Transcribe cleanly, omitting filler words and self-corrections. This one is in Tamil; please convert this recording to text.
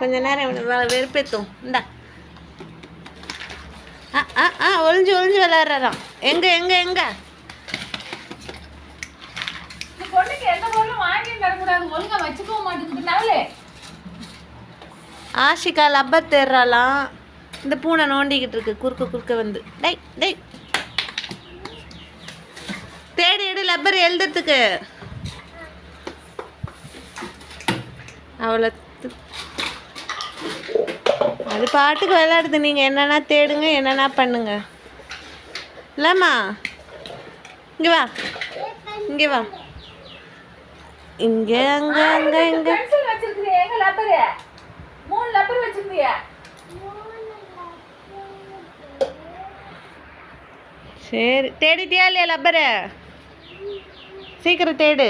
கொஞ்ச நேரம் வெறுப்பேற்றும். இந்தா ஒளிஞ்சு ஒளிஞ்சு விளையாடுறான். எங்க எங்க எங்க பொண்ணுக்கு எந்த பொருளும் வாங்கி தரக்கூடாது, ஒழுங்கா வச்சுக்கவும் மாட்டேங்குதுனாலே. ஆஷிகா லப்பர் தேடுறாலாம். இந்த பூனை நோண்டிக்கிட்டு இருக்கு குறுக்க குறுக்க வந்து. டை டை தேடி எடு லப்பர் எழுதுறதுக்கு. அவ்வளோ அது பாட்டுக்கு விளையாடுது. நீங்கள் என்னென்னா தேடுங்க, என்னென்னா பண்ணுங்க. இல்லைம்மா இங்கே வா, இங்கே வா, இங்கே அங்கே அங்கே இங்கே. எங்க லப்பரு 3 லப்பர் வச்சிருந்தீங்க. சரி தேடிட்டியா இல்லையா லப்பரை? சீக்கிரம் தேடு.